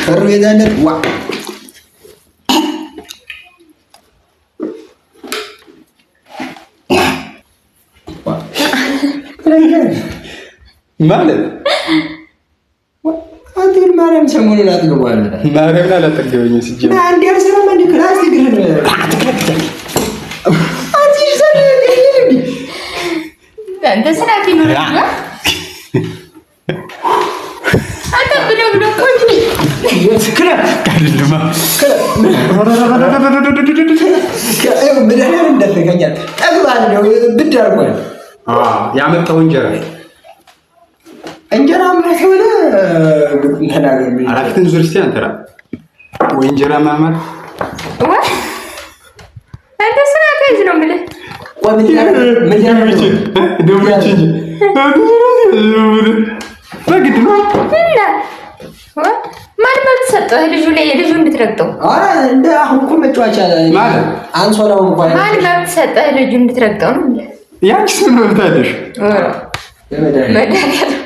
ጥሩ የዛለት ዋ ማለት አንተ ማርያም ሰሞኑን አጥግቧል። ማርያም አላጠገበኝ ሲጀምር አንዴ አርሰራ ማን ክላስ ይግረን አትከፍተኝ አንተ ስራቲ ነው አንተ ብሎ ቆይ ይስክራ ካድልማ ምንድነው እንደፈገኛል ጠግባለሁ ብዳርጓል ያመጣው እንጀራ ማለት ሆነ ተናገር ምን አራፍትን ዙርስቲ አንተራ ወይ እንጀራ ማማት አንተ ስራቲ ነው ማለት ምን ያደርግ ደውጭ በግድ ነው እና ማን ተሰጠው ልጁ ላይ ልጁ እንድትረግጠው እንደ አሁን እኮ መጫወቻ ማለት አንሶላው እንኳን ማን ተሰጠው ልጁ እንድትረግጠው ነው ያንቺስ ምን መብታለሽ መድኃኒዓለም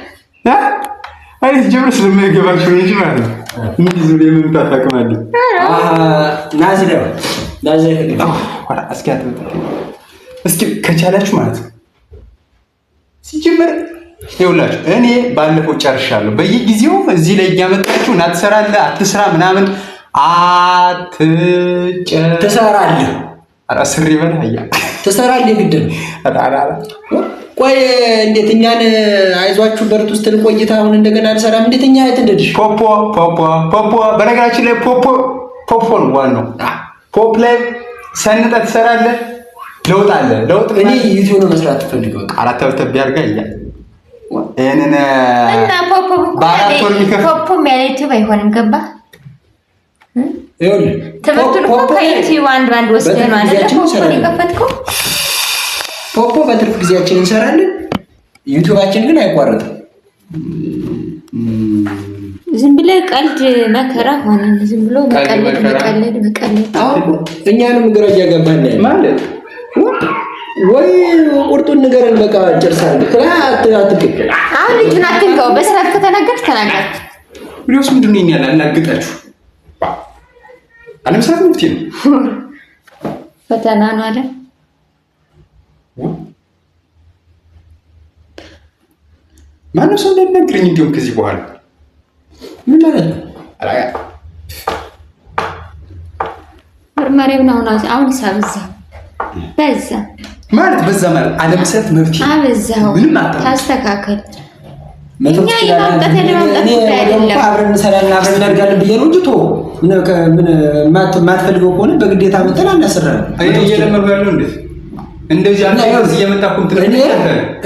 አይት ጀምር ስለማይገባሽ ነው እንጂ ማለት ነው እንዲህ ዝም የምንጣት አቅማለኝ ናዝለው እስኪ ከቻላችሁ ማለት ነው ሲጀመር ይኸውላችሁ እኔ ባለፈው ጨርሻለሁ። በየጊዜው እዚህ ላይ እያመጣችሁ እና ትሰራለህ አትስራ ምናምን ትሰራለህ። ኧረ ስሪ በል አያ ትሰራለህ ግድ ነው። ቆይ እንዴት እኛን አይዟችሁ በርቱ ስትል ቆይታ አሁን እንደገና አልሰራም እንዴት እኛ አይት እንደድሽ ፖፖ በነገራችን ላይ ፖፖ ነው ዋናው። ፖፕ ላይ ሰንጠህ ትሰራለህ። ለውጥ አለ። ለውጥ እኔ ዩቲዩብ ነው መስራት ፈልገው አራት ተብተብ ያርጋ እያ እኔና ፖፖ ያለ ዩቲዩብ አይሆንም። ገባ ይኸውልህ ትምህርቱን እኮ ከዩቲዩብ አንድ ወስደህ ነው አይደል ፖፖ የከፈትከው። ፖፖ በትርፍ ጊዜያችን እንሰራለን። ዩቲዩባችን ግን አይቋረጥም። ዝም ብለህ ቀልድ መከራ ሆነ። ዝም ብሎ መቀለድ እኛንም ግራ እያገባን ማለት ወይ ቁርጡን ንገረን በቃ ጨርሳለሁ። አትግድ አሁን ልጁን አትንከው። በስርዓት ከተናገርክ ተናገር። ቪዲዮስ ምንድን ነው ያለ አላግጣችሁ አለምሳሌ ምፍቲ ነው ፈተና ነው አይደል? ማነው ሰው እንደነገረኝ እንዲሁም ከዚህ በኋላ ምን ማለት ነው? መርማሪው ነው አሁን ሳብዛ በዛ ማለት በዛ ማለት አለምሳሌ ምፍቲ አበዛው ምንም ታስተካከል። እኛ የማምጣት አይደለም አብረን እንሰራለን አብረን እናድጋለን ብዬ ነው እንጂ ምን ማትፈልገው ከሆነ በግዴታ መተን አናስራለን። አይኔ እየለመዱ ያለው እንዴት እንደዚህ አንተ እየመጣኩ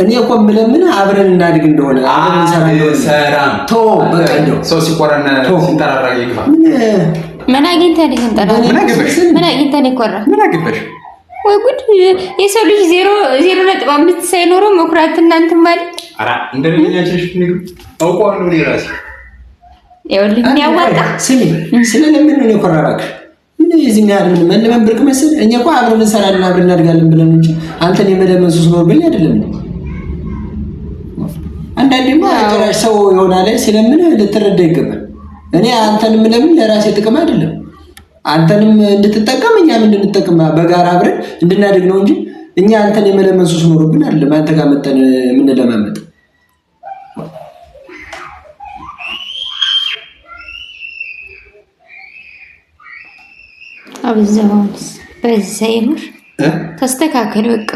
እኔ እኮ የምለምን አብረን እናድግ እንደሆነ አብረን እንሰራለን። በቃ እንደው ሰው ሲቆራና ሲንጠራራ ይግባ። ምን አግኝተህ ነው እንጠራራ? ምን አግኝተህ ነው ይቆራ? ምን አገባሽ? ወይ ጉድ! የሰው ልጅ 0.5 ሳይኖረው መኩራት እናንተ ማለት አራ እንደለኛችሽ ንግሩ አውቀዋለሁ እኔ ራሴ ይኸውልህ ያዋጣ ስለለምን ነው የኮራራክ ምን እዚህ ያለ ምን ብርቅ መስል እኛ እኮ አብረን እንሰራለን አብረን እናድጋለን ብለን እንጂ አንተን የመለመን ሱስ ኖርብኝ አይደለም። አንዳንዴማ ጭራሽ ሰው ይሆናል ስለምን ልትረዳ ይገባል። እኔ አንተንም ለምን ለራሴ ጥቅም አይደለም አንተንም እንድትጠቀም እኛም እንድንጠቀም በጋራ አብረን እንድናድግ ነው እንጂ እኛ አንተን የመለመን ሱስ ኖርብን አይደለም። አንተ ጋር መጣን ምን ለማመጥ አብዛውንስ በዘይምር ተስተካከል። በቃ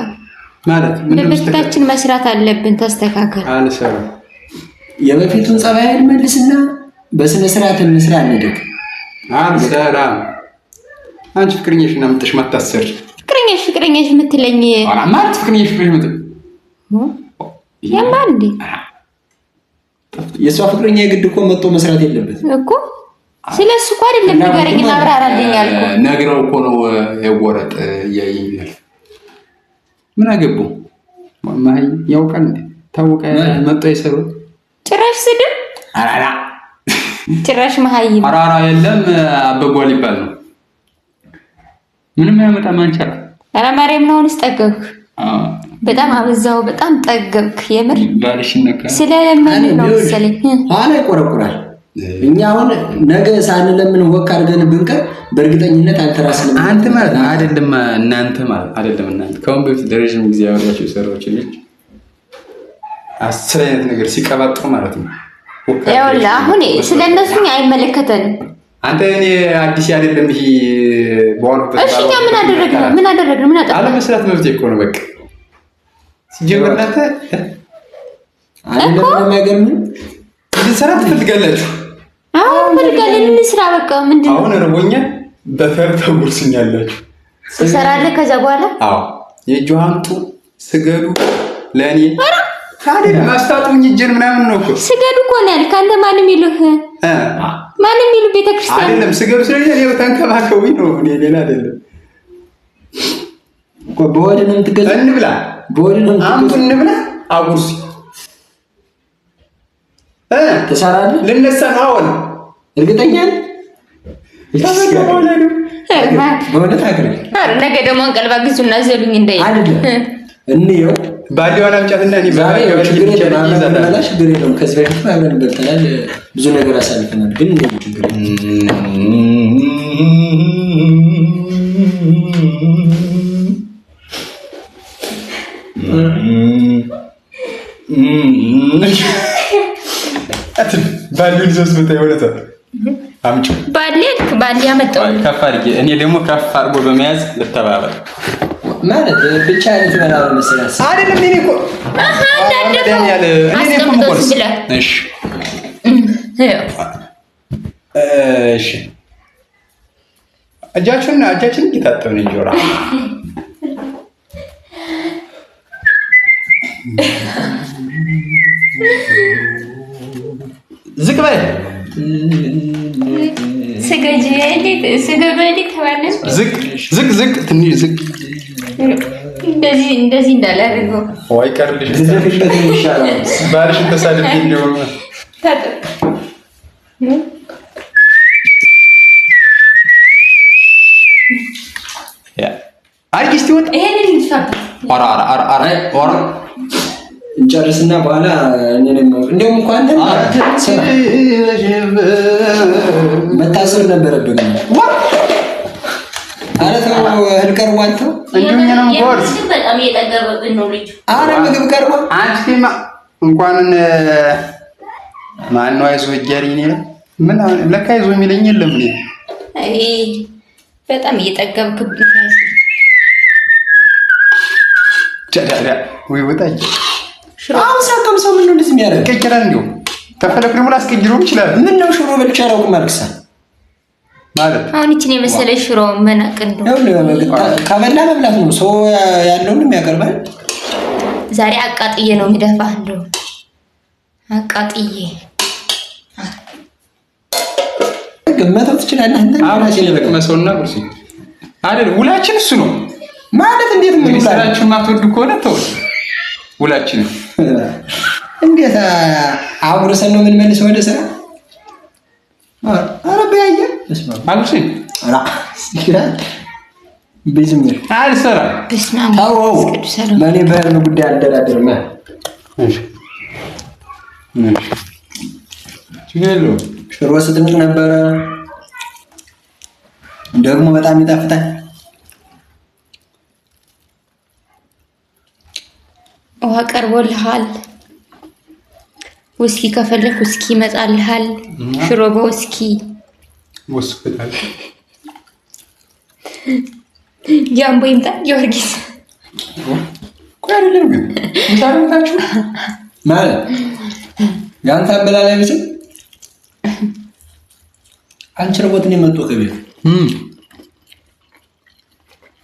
ማለት ምን በፊታችን መስራት አለብን። ተስተካከል። አንሰራ የበፊቱን ጸባይን መልስና በስነ ስርዓት እንስራ እንደግ አንሰራ አንቺ ፍቅረኛሽና መጥተሽ ማታሰር ፍቅረኛሽ የምትለኝ ማለት ፍቅረኛሽ ምትል ያማን እንዴ? የሷ ፍቅረኛ የግድ እኮ መጥቶ መስራት የለበትም እኮ። ስለሱ እኮ አይደለም ንገረኝ፣ አብራራልኝ አልኩ። ነግረው እኮ ነው የወረጥ ያይኛል። ምን አገቡ ማይ ያውቃል ታውቀ መጥቶ ይሰሩ ጭራሽ ስድብ አራራ ጭራሽ መሀይ አራራ የለም አበጓል ይባል ነው። ምንም ያመጣ ማንቻራ አረ ማርያም ነው እንስጠገብክ። በጣም አበዛው፣ በጣም ጠገብክ። የምር ባልሽ ነካ ስለለምን ነው መሰለኝ ኋላ ይቆረቁራል። እኛ አሁን ነገ ሳንለምን ወክ አድርገን ብንቀር በእርግጠኝነት አንተ ራስህ አንተ ማለት አይደለም እናንተ ማለት አይደለም እናንተ ከአሁን በፊት ለረጅም ጊዜ አብራችሁ የሰራዎች ልጅ 10 አይነት ነገር ሲቀባጥሩ ማለት ነው። ይኸውልህ አሁን ስለነሱ አይመለከተንም። አንተ እኔ አዲስ አይደለም ይሄ በኋላበት እሺ እኛ ምን አደረግን? ምን አጠፋን? አለመስራት መብት እኮ ነው። በቃ ሲጀምር እናንተ አይደለም ነገርም እንድንሰራ ትፈልጋላችሁ። አዎ ፈልጋለን እንስራ። በቃ ምንድን ነው አሁን እርቦኛል በተርታ ጉርስኛላችሁ ትሰራለህ። ከዛ በኋላ አዎ የእጁ አምጡ ስገዱ ለእኔ ታዲያ ማስታጡኝ እጄን ምናምን ነው እኮ ስገዱ እኮ ነው ያልክ አንተ። ማንም ይሉህ ማንም ይሉ ቤተክርስቲያን አይደለም ስገዱ ስለዚህ እኔ ተንከባከቡኝ ነው እኔ ሌላ አይደለም እኮ በወደ ነው የምትገዛ እንብላ በወደ ነው አምጡ እንብላ አጉርሲ ትሰራለህ። ልነሳ ነው አሁን እርግጠኛ ነኝ በእውነት አግረኝ። ነገ ደግሞ አንቀልባ ግዙና ዘሉኝ እንዳይ አይደለም እንየው ባዲዋን አምጫትና እኔ ችግር የለውም። ከዚህ በፊት አብረን በልተናል፣ ብዙ ነገር አሳልፈናል። ግን ችግር ባሊውን ሶስት መታ ይወለታል አምጪ ባሊ ያመጣው ከፍ አድርጌ እኔ ደግሞ ከፍ አድርጎ በመያዝ ልተባበር ማለት ብቻ አይነት መላው መሰለኝ አይደለም። እኔ እኮ እሺ እጃችን እየታጠብን እንጆራ ዝቅ በይ ስገጂ ስገበዲ ተባለ። ዝቅ ትንሽ ዝቅ እንደዚህ እንዳላደርገው ወይ ቀርልሽ ዝፍሽበት ይሻላል። ባልሽን ተሳድብ እንደው ታጠብ አርጊ እስቲ ወጥ ይሄን ልጅፋት ኦራ እንጨርስና በኋላ እንደውም እንኳን መታሰር ነበረብን። ኧረ ተው እህል ቀርቧል። ተው እንደኛ ነው ጎርስ በጣም እየጠገበብን ነው ልጅ። ኧረ ምግብ ቀርቧል። አንቺማ እንኳን ማነው አይዞህ እያለኝ ነው። ምን ለካ አይዞህ የሚለኝ የለም። አይ በጣም እየጠገብክብኝ ወይ ወጣኝ። አሁን ሳቀም ሰው ምን ነው እንደዚህ የሚያደርግ ይቀጭራል። እንደው ተፈለክ ደግሞ ላስቀጅረው ይችላል። ምን ነው ሽሮ በልቼ አላውቅም አልክሳ ማለት አሁን እቺን የመሰለ ሽሮ መናቅን ነው። ከበላ መብላት ነው። ሰው ያለውን የሚያቀርባል። ዛሬ አቃጥዬ ነው የሚደፋህ። እንደው አቃጥዬ ገመተው ትችላለህ። አሁን ለቅመሰውና ቁርሲ አይደል ውላችን እሱ ነው ማለት። እንዴት ምን ይሰራችሁ ማትወዱ ከሆነ ተው ውላችን እንዴት አጉርሰን ነው የምንመልሰው ወደ ስራ። ኧረ በያየ አጉርሲ ኧረ ቢዝምር አልሰራ ታው ማኔ በህልም ጉዳይ አልደራደርም። እሺ ችግር ሽሮ ስትንቅ ነበረ ደግሞ በጣም ይጣፍጣል። ውሃ ቀርቦልሃል። ውስኪ ከፈለክ ውስኪ ይመጣልሃል። ሽሮ በውስኪ ወስፈታል። ጃምቦ ይምጣ ጊዮርጊስ ቆይልኝ ምታረታችሁ ማለት ያንተ አበላላይ ምስል አንቺ ረቦት ነው መጥቶ ከቤት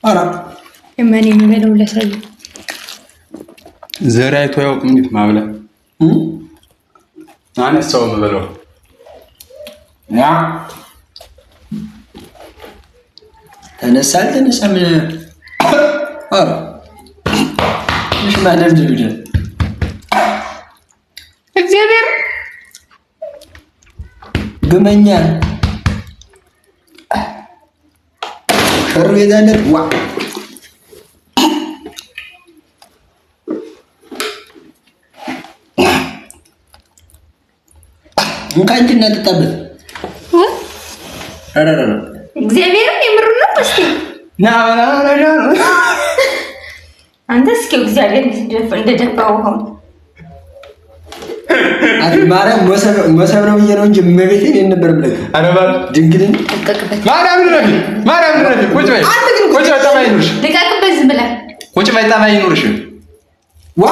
አራ እማኔ ነው ለሰው ዘራይቶ ያውቅም እንዴት ማብላ አነሳው መበለው ያ ተነሳ ምን አራ እሺ ማደም ድብደ እግዚአብሔር ግመኛ ሽሮ የዛለት ዋ እንኳን እንጂ እናጠጣበት እግዚአብሔርን የምር ነው። እስኪ ና አንተ እስኪ እግዚአብሔር እንደደፋው ሆኖ ማርያም መሰብ ነው ብዬ ነው እንጂ መቤቴን የነበር ብለህ አረባ ድንግልን ማርያም ረፊ ቁጭ በይ ጠባይ ይኑርሽ። ልቀቅበት ዝም ብለህ ቁጭ በይ ጠባይ ይኑርሽ። ዋ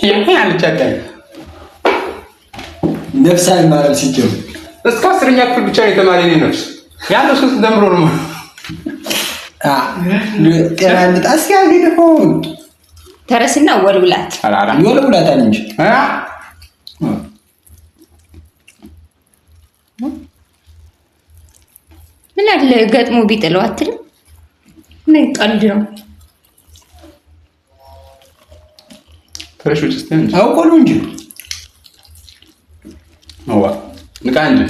ይሄ አልቻለኝ ነፍሳይ ማርያም ሲጀምር እስከ 10ኛ ክፍል ብቻ የተማሪ ነው ነፍስ ያለው ሶስት ደምሮ ነው ጤና እንጣስ ያገደፈውን ተረስና ወልውላት ወልውላታል እንጂ ምን አለ ገጥሞ ቢጥለው አትልም? ምን ቀልድ ነው? ፍሬሾች እስቲ እንጂ አውቆ ነው እንጂ አዋ ንቃ እንጂ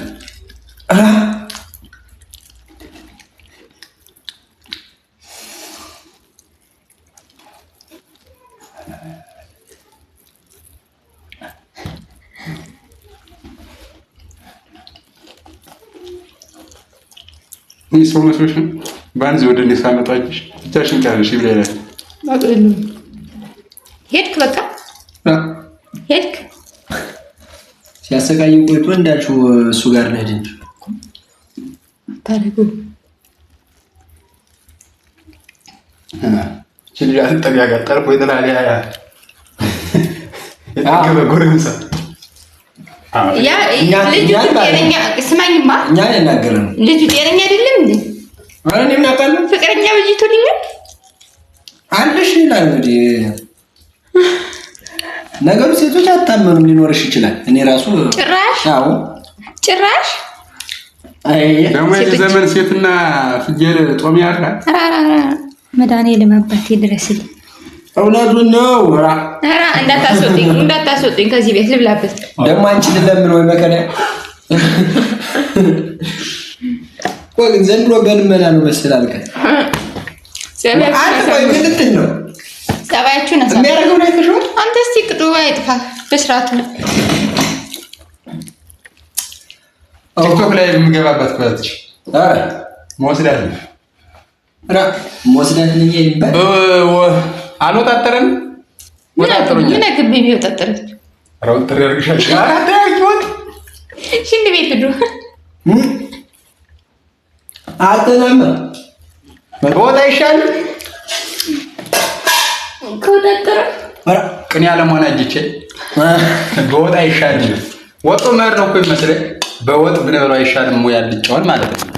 ምን ሰው መስሎሽ ባንዚ ወደ እኔ ሳመጣችሽ ብቻሽን ቀረሽ ይብላል። ሄድክ በቃ ሄድክ። ሲያሰቃየው ቆይቶ እንዳልሽው እሱ ጋር ነው እንጂ ታረጉ ልጅ አትጠቢያ ጋር ጠርፎ የተላለ የጠገበ ጎረምሳ ያ ልጁ ጤነኛ ስማኝማ፣ እኛ እናገረን ልጁ ጤነኛ አይደለም እንዴ? አረ እኔ ምን አውቃለሁ። ፍቅረኛ በጅቶልኛል አለሽ ይላል እንግዲህ ነገሩ። ሴቶች አታመኑም፣ ሊኖርሽ ይችላል። እኔ ራሱ ጭራሽ ጭራሽ ደግሞ የዚህ ዘመን ሴትና ፍየል ጦም ያድራል። መድኃኒዓለም አባቴ ድረስልኝ። እውነቱን ነው። ኧረ እንዳታስወጡኝ ከዚህ ቤት ልብላበት። ደግሞ አንቺ ልለምን ወይ መከሪያ ቆይ ግን ዘንድሮ በልመና ነው መሰል አልከኝ። ምንድን ነው ጸባያችሁን የሚያደርገው? አይተሽው አንተ እስኪ ቅጡ አይጥፋ በስርዓቱ ቲክቶክ ላይ የምገባበት ክላትሽ መወስዳት መወስዳት ልኝ ይባል አልወጣጠረም። ወጣጠሩኝ ምን ግቢ ቢወጣጠረች ራውተር ያርግሻል። ሽንት ቤት ሄዱ አተናማ ወጣ ይሻል ከወጣጠረ ቅን ያለመሆን አጅቼ በወጣ ይሻል። ወጡ መር ነው እኮ ይመስለኝ። በወጥ ብንበለው አይሻልም ወይ ያልጫውን ማለት ነው።